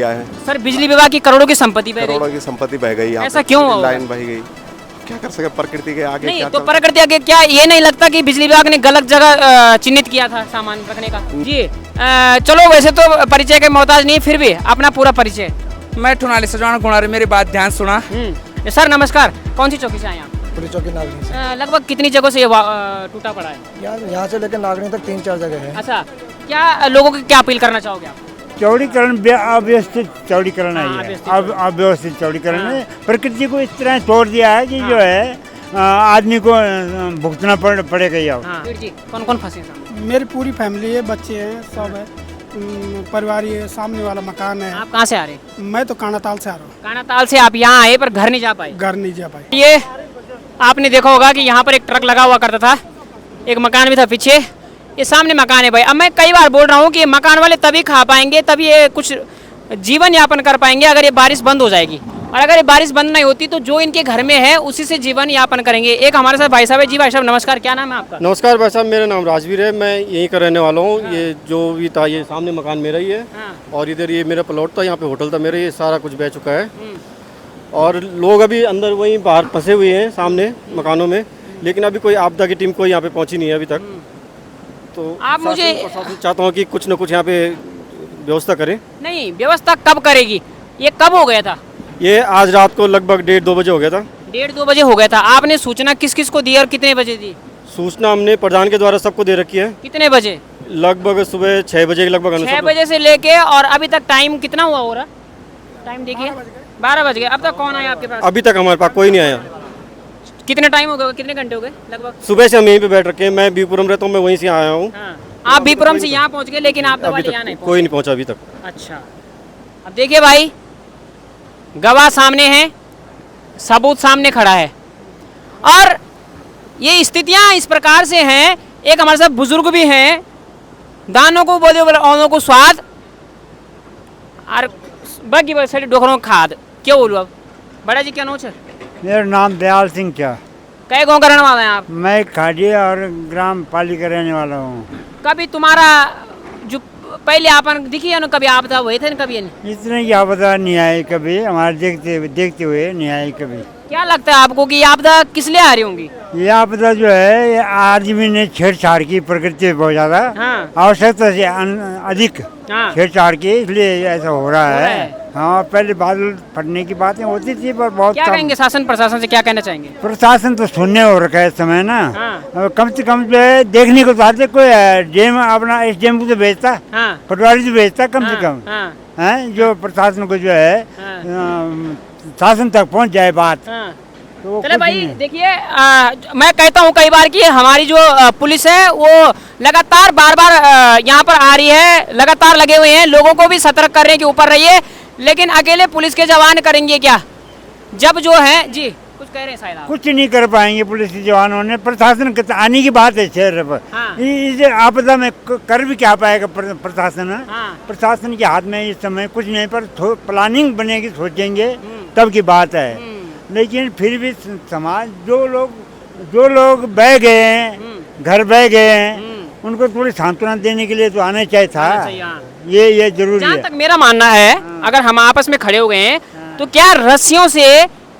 क्या है सर बिजली विभाग की करोड़ों की संपत्ति बह गई। करोड़ों की संपत्ति बह गई। यहाँ ऐसा पे क्यों हुआ? लाइन बह गई, क्या कर सके प्रकृति के आगे। नहीं क्या तो कर- प्रकृति आगे क्या ये नहीं लगता कि बिजली विभाग ने गलत जगह चिन्हित किया था सामान रखने का? जी चलो वैसे तो परिचय के मोहताज नहीं, फिर भी अपना पूरा परिचय। मैं ठुनाली सजवाना गुणारी, मेरी बात ध्यान सुना। सर नमस्कार, कौन सी चौकी से आए आप? पुलिस चौकी नागरिक से। लगभग कितनी जगहों से ये टूटा पड़ा है? यहाँ से लेकर नागरिक तक 3-4 जगह है। अच्छा, क्या लोगों को क्या अपील करना चाहोगे आप? चौड़ीकरण अव्यवस्थित चौड़ीकरण है, अब अव्यवस्थित चौड़ीकरण है। प्रकृति को इस तरह तोड़ दिया है कि जो है आदमी को भुगतना पड़ेगा ही। अब जी कौन कौन फंसे हैं? मेरी पूरी फैमिली है, बच्चे हैं, सब है, परिवार ये सामने वाला मकान है। आप कहाँ से आ रहे हैं? मैं तो कानाताल से आ रहा हूँ। कानाताल से आप यहाँ आए पर घर नहीं जा पाए? घर नहीं जा पाई। ये आपने देखा होगा कि यहाँ पर एक ट्रक लगा हुआ करता था, एक मकान भी था पीछे, ये सामने मकान है भाई। अब मैं कई बार बोल रहा हूँ कि मकान वाले तभी खा पाएंगे, तभी ये कुछ जीवन यापन कर पाएंगे अगर ये बारिश बंद हो जाएगी। और अगर ये बारिश बंद नहीं होती तो जो इनके घर में है उसी से जीवन यापन करेंगे। एक हमारे साथ भाई साहब है। जी भाई साहब नमस्कार, क्या नाम है आपका? नमस्कार भाई साहब, मेरा नाम राजवीर है, मैं यहीं का रहने वाला हूँ। ये जो भी था ये सामने मकान मेरा ही है और इधर ये मेरा प्लॉट था, यहाँ पे होटल था मेरा, ये सारा कुछ बह चुका है। और लोग अभी अंदर वहीं बाहर फंसे हुए हैं सामने मकानों में, लेकिन अभी कोई आपदा की टीम कोई यहाँ पे पहुँची नहीं है अभी तक। तो आप मुझे चाहता हूँ कि कुछ न कुछ यहाँ पे व्यवस्था करें। नहीं, व्यवस्था कब करेगी? ये कब हो गया था? ये आज रात को लगभग 1:30-2 बजे हो गया था। 1:30-2 बजे हो गया था। आपने सूचना किस किस को दी और कितने बजे दी? सूचना हमने प्रधान के द्वारा सबको दे रखी है। कितने बजे? लगभग सुबह 6 बजे के लगभग। 6 बजे से लेके और अभी तक टाइम कितना हुआ हो रहा? टाइम देखिए 12 बज गए। अब तक कौन आया आपके पास? अभी तक हमारे पास कोई नहीं आया। कितने टाइम हो गया, कितने घंटे हो गए लगभग? सुबह से हम यहीं पे बैठ रखे हैं, मैं बीपुरम रहता हूँ, मैं वहीं से आया हूँ। आप बीपुरम से यहाँ पहुँच गए लेकिन आप अभी यहाँ नहीं तक कोई नहीं पहुँचा अभी तक। अच्छा, अब देखिए भाई, गवाह सामने है, सबूत सामने खड़ा है और ये स्थितियां इस प्रकार से हैं। एक हमारे साथ बुजुर्ग भी हैं, दानों को बोले औनों को स्वाद और बाकी सारी डोखरों खाद। क्यों बोलूँ अब? बड़ा जी क्या नोच है? मेरा नाम दयाल सिंह। क्या कई गाँव का रहने वाला है आप? मैं खाड़ी और ग्राम पाली का रहने वाला हूँ। कभी तुम्हारा जो पहले आपन दिखी है ना, कभी आपदा हुए थे ना? कभी नहीं? इतने की आपदा नहीं आई कभी, हमारे देखते हुए नहीं आई कभी। क्या लगता है आपको कि ये आपदा किस लिए आ रही होंगी? ये आपदा जो है ये आदमी ने छेड़छाड़ की, प्रकृति में बहुत ज्यादा आवश्यकता से अधिक छेड़छाड़ की, इसलिए ऐसा हो रहा है। हाँ, पहले बादल फटने की बातें होती थी पर बहुत क्या कहेंगे शासन प्रशासन से, क्या कहना चाहेंगे? प्रशासन तो शून्य हो रखा है इस समय ना। कम से कम जो है देखने को चाहते कोई डैम अपना इस डैम को तो बेचता, पटवारी तो बेचता कम से कम है, जो प्रशासन को जो है शासन तक पहुंच जाए बात। तो चले भाई देखिए, मैं कहता हूँ कई बार कि हमारी जो पुलिस है वो लगातार बार बार यहाँ पर आ रही है, लगातार लगे हुए हैं, लोगों को भी सतर्क कर रहे हैं कि ऊपर रहिए, लेकिन अकेले पुलिस के जवान करेंगे क्या? जब जो है जी कुछ कह रहे हैं शायद आप। कुछ नहीं कर पाएंगे पुलिस के जवानों ने। प्रशासन आने की बात है शहर पर, इस आपदा में कर भी क्या पाएगा प्रशासन? प्रशासन के हाथ में इस समय कुछ नहीं, पर प्लानिंग बनेगी, सोचेंगे तब की बात है। लेकिन फिर भी समाज जो लोग बह गए हैं, घर बह गए हैं, उनको थोड़ी सांत्वना देने के लिए तो आना चाहिए था। ये जरूरी है। जहाँ तक मेरा मानना है, अगर हम आपस में खड़े हो गए हैं तो क्या रस्सियों से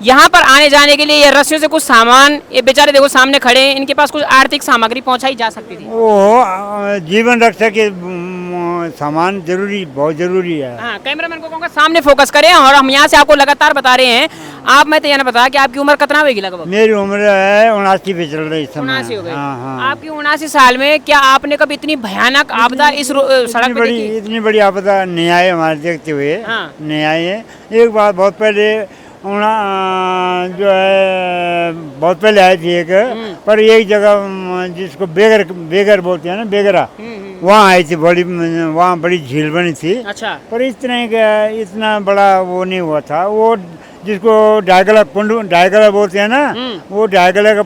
यहाँ पर आने जाने के लिए, ये रस्सियों से कुछ सामान, ये बेचारे देखो सामने खड़े हैं, इनके पास कुछ आर्थिक सामग्री पहुँचाई जा सकती थी। वो जीवन रक्षा के सामान जरूरी, बहुत जरूरी है। हाँ, कैमरामैन को कहूँगा सामने फोकस करें और हम यहाँ से आपको लगातार बता रहे हैं। आप मैं तो यह बता कि आपकी उम्र कितना होगी लगभग? मेरी उम्र है 79 पे चल रही है। 79 हो गई। आपकी 79 साल में क्या आपने कभी इतनी भयानक आपदा इस सड़क पे देखी? इतनी बड़ी आपदा नहीं आई हमारे देखते हुए, नहीं आई है। एक बार बहुत पहले जो है बहुत पहले आई थी एक, पर एक जगह जिसको बेगर बोलते हैं ना, बेगरा, वहाँ आई थी, वहाँ बड़ी झील बनी थी। अच्छा। पर इस तरह का इतना बड़ा वो नहीं हुआ था। वो जिसको डायगला बोलते हैं ना, वो डायगला का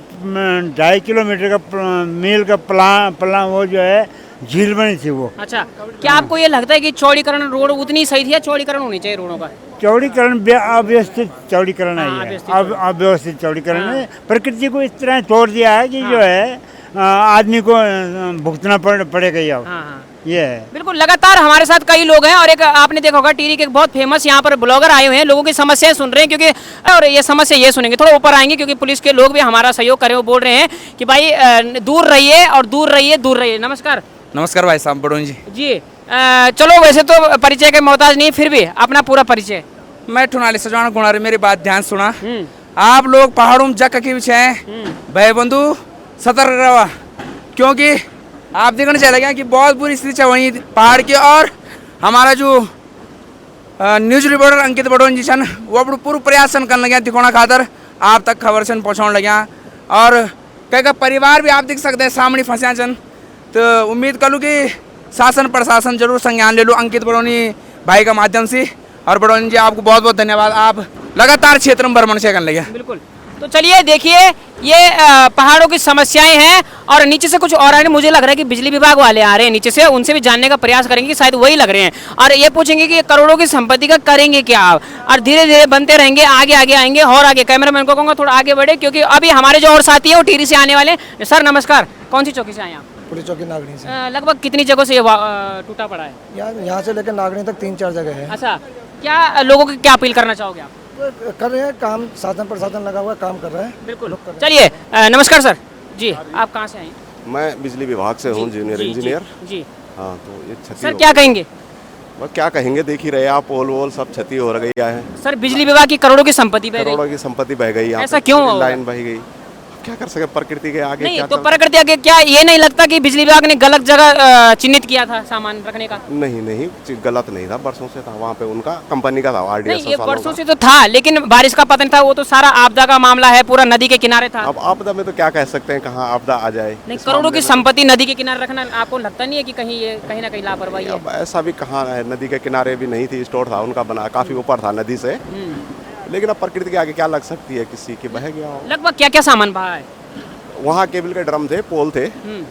2.5 किलोमीटर का मील का प्लान वो जो है झील बनी थी वो। अच्छा, क्या आपको ये लगता है कि चौड़ीकरण रोड उतनी सही थी या चौड़ीकरण होनी चाहिए रोडों का? चौड़ीकरण अव्यवस्थित चौड़ीकरण है, अव्यवस्थित चौड़ीकरण है। प्रकृति को इस तरह तोड़ दिया है कि जो है आदमी को भुगतना पड़ेगा ही। अब ये है। बिल्कुल, लगातार हमारे साथ कई लोग हैं और एक आपने देखा होगा टीवी के एक बहुत फेमस यहाँ पर ब्लॉगर आए हुए हैं, लोगों की समस्याएं सुन रहे हैं क्योंकि और ये समस्या ये सुनेंगे, थोड़ा ऊपर आएंगे क्योंकि पुलिस के लोग भी हमारा सहयोग करें, वो बोल रहे हैं कि भाई दूर रहिए और दूर रहिए, दूर रहिए। नमस्कार नमस्कार भाई साहब बड़ोन जी। जी। चलो वैसे तो परिचय के मोहताज नहीं, फिर भी अपना पूरा परिचय। मैं ठुनाली सजवाना गुणारी, मेरी बात ध्यान सुना। आप लोग पहाड़ों में जक के पीछे हैं, भाई बंधु सतर्क रहा, क्योंकि आप देखने चले गए कि बहुत बुरी स्थिति है वहीं पहाड़ की। और हमारा जो न्यूज रिपोर्टर अंकित बड़ोन जी सन वो अपना पूरा प्रयास करने लगे दिखाना खातर आप तक खबर सन पहुँचाने लगे। और कई परिवार भी आप देख सकते हैं सामने फंसे सन, तो उम्मीद करूँ कि शासन प्रशासन जरूर संज्ञान ले लो अंकित बड़ोनी भाई का माध्यम से। और बड़ोनी जी आपको बहुत बहुत धन्यवाद, आप लगातार क्षेत्र में भ्रमण से करने लगे। बिल्कुल, तो चलिए देखिए ये पहाड़ों की समस्याएं हैं और नीचे से कुछ और आ रहे हैं। मुझे लग रहा है कि बिजली विभाग वाले आ रहे हैं नीचे से, उनसे भी जानने का प्रयास करेंगे कि शायद वही लग रहे हैं और ये पूछेंगे कि करोड़ों की संपत्ति का करेंगे क्या आप। और धीरे धीरे बनते रहेंगे, आगे आगे आएंगे और आगे। कैमरामैन को कहूँगा थोड़ा आगे बढ़े क्योंकि अभी हमारे जो और साथी है वो टीरी से आने वाले हैं। सर नमस्कार, कौन सी चौकी से आए आप? पुलिस चौकी नागनी से। लगभग कितनी जगह से ये टूटा पड़ा है? यहाँ से लेकर नागनी तक 3-4 जगह है। अच्छा, क्या लोगों को क्या अपील करना चाहोगे आप? कर रहे हैं काम, शासन प्रशासन लगा हुआ है, काम कर रहा है। बिल्कुल, चलिए नमस्कार सर जी, आप कहाँ से आए? मैं बिजली विभाग से हूँ, जूनियर इंजीनियर। जी। हाँ, तो ये क्षति सर क्या कहेंगे? बस क्या कहेंगे, देख ही रहे आप, पोल वोल सब क्षति हो गई है। सर बिजली विभाग की करोड़ों की संपत्ति बह गई। करोड़ों की संपत्ति बह गई। ऐसा क्यों हुआ? लाइन बह गई, क्या कर सके, प्रकृति के आगे नहीं क्या तो कर- प्रकृति आगे क्या ये नहीं लगता कि बिजली विभाग ने गलत जगह चिन्हित किया था सामान रखने का? नहीं गलत नहीं था, बरसों से था वहाँ पे, उनका कंपनी का था नहीं, RDS ये वालों वर्षों का। से तो था लेकिन बारिश का पता नहीं था, वो तो सारा आपदा का मामला है, पूरा नदी के किनारे था। अब आपदा में तो क्या कह सकते हैं, कहाँ आपदा आ जाए। नहीं, इस करोड़ों मामले की में संपत्ति नदी के किनारे रखना आपको लगता नहीं है कि कहीं ये कहीं ना कहीं लापरवाही है? अब ऐसा भी कहाँ है, नदी के किनारे भी नहीं थी, स्टोर था उनका बना, काफी ऊपर था नदी से। लेकिन अब प्रकृति के आगे क्या लग सकती है, किसी की बह गया हो। लगभग क्या क्या सामान बहा है? वहाँ केबल के ड्रम थे, पोल थे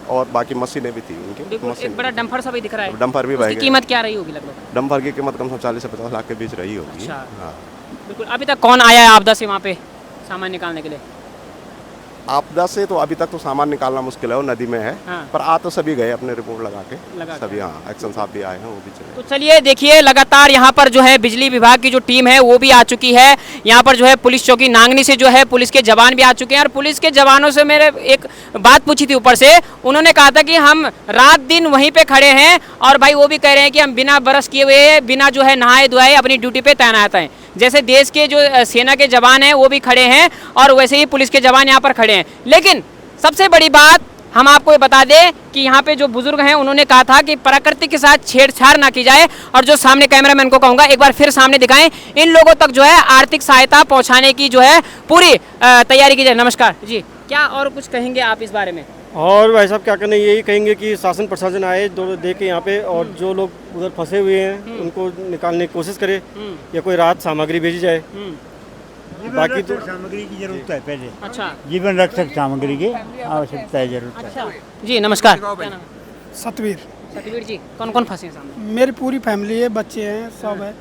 और बाकी मशीनें भी थी उनकी। देखो एक बड़ा डंपर सा भी दिख रहा है, डंपर भी बह उसकी गए। कीमत क्या रही होगी लगभग? डंपर की कीमत कम से कम 40 से 50 लाख के बीच रही होगी। अच्छा। हाँ। बिल्कुल, अभी तक कौन आया है आपदा से वहाँ पे सामान निकालने के लिए? आपदा से तो अभी तक तो सामान निकालना मुश्किल है, वो नदी में है। हाँ। पर आ तो सभी गए अपने रिपोर्ट लगा के सभी। के। हाँ, एक्शन साहब भी आए हैं, वो भी चले। तो चलिए देखिए लगातार यहाँ पर जो है बिजली विभाग की जो टीम है वो भी आ चुकी है। यहाँ पर जो है पुलिस चौकी नांगनी से जो है पुलिस के जवान भी आ चुके हैं और पुलिस के जवानों से मेरे एक बात पूछी थी ऊपर से, उन्होंने कहा था कि हम रात दिन वहीं पे खड़े हैं और भाई वो भी कह रहे हैं कि हम बिना ब्रश किए हुए, बिना जो है नहाए धोए अपनी ड्यूटी पे तैनात हैं। जैसे देश के जो सेना के जवान हैं वो भी खड़े हैं और वैसे ही पुलिस के जवान यहाँ पर खड़े हैं। लेकिन सबसे बड़ी बात हम आपको ये बता दें कि यहाँ पे जो बुजुर्ग हैं उन्होंने कहा था कि प्रकृति के साथ छेड़छाड़ ना की जाए। और जो सामने कैमरामैन को कहूँगा एक बार फिर सामने दिखाएं, इन लोगों तक जो है आर्थिक सहायता पहुँचाने की जो है पूरी तैयारी की जाए। नमस्कार जी, क्या और कुछ कहेंगे आप इस बारे में? और भाई साहब क्या करना, यही कहेंगे कि शासन प्रशासन आए देख के यहाँ पे, और जो लोग उधर फंसे हुए हैं उनको निकालने की कोशिश करे या कोई राहत सामग्री भेजी जाए। बाकी तो सामग्री की जरूरत है पहले। अच्छा, जीवन रक्षक सामग्री की आवश्यकता है, जरूरत है। अच्छा जी, नमस्कार। क्या नाम? सतवीर। सतवीर जी, कौन कौन फंसे हैं सामने? मेरी पूरी फैमिली है, बच्चे हैं, सब है,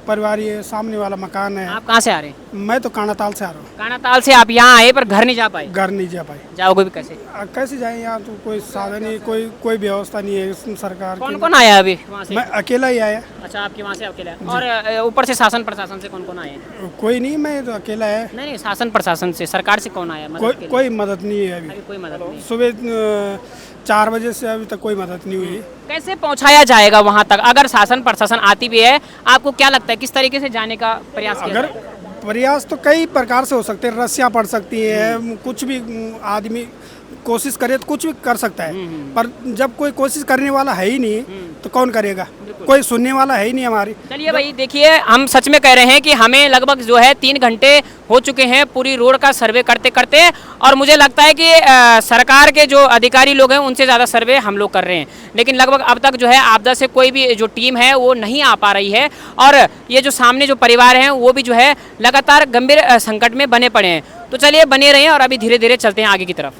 परिवार ये सामने वाला मकान है। आप कहाँ से आ रहे हैं? मैं तो कानाताल से आ रहा हूँ। कानाताल से आप यहाँ आए पर घर नहीं जा पाए? घर नहीं जा पाए। जाओगे भी कैसे? कैसे जाए, यहाँ तो कोई साधन नहीं, कोई व्यवस्था नहीं है सरकार कौन की। कौन आया अभी वहाँ से? मैं अकेला ही आया। अच्छा, आपके वहाँ से अकेला? और ऊपर से शासन प्रशासन से कौन कौन आए हैं? कोई नहीं, मैं तो अकेला है। नहीं, शासन प्रशासन से, सरकार से कौन आया मदद के लिए? कोई मदद नहीं है अभी। अभी कोई मदद नहीं। सुबह 4 बजे से अभी तक कोई मदद नहीं हुई। कैसे पहुँचाया जाएगा वहाँ तक अगर शासन प्रशासन आती भी है? आपको क्या लगता है किस तरीके से जाने का प्रयास किया अगर जाए? प्रयास तो कई प्रकार से हो सकते हैं, रस्सियाँ पड़ सकती है, कुछ भी आदमी कोशिश करे तो कुछ भी कर सकता है। पर जब कोई कोशिश करने वाला है ही नहीं तो कौन करेगा? कोई सुनने वाला है ही नहीं हमारी। चलिए भाई देखिए, हम सच में कह रहे हैं कि हमें लगभग जो है 3 घंटे हो चुके हैं पूरी रोड का सर्वे करते करते, और मुझे लगता है कि सरकार के जो अधिकारी लोग हैं उनसे ज़्यादा सर्वे हम लोग कर रहे हैं। लेकिन लगभग अब तक जो है आपदा से कोई भी जो टीम है वो नहीं आ पा रही है और ये जो सामने जो परिवार हैं वो भी जो है लगातार गंभीर संकट में बने पड़े हैं। तो चलिए बने रहें और अभी धीरे धीरे चलते हैं आगे की तरफ।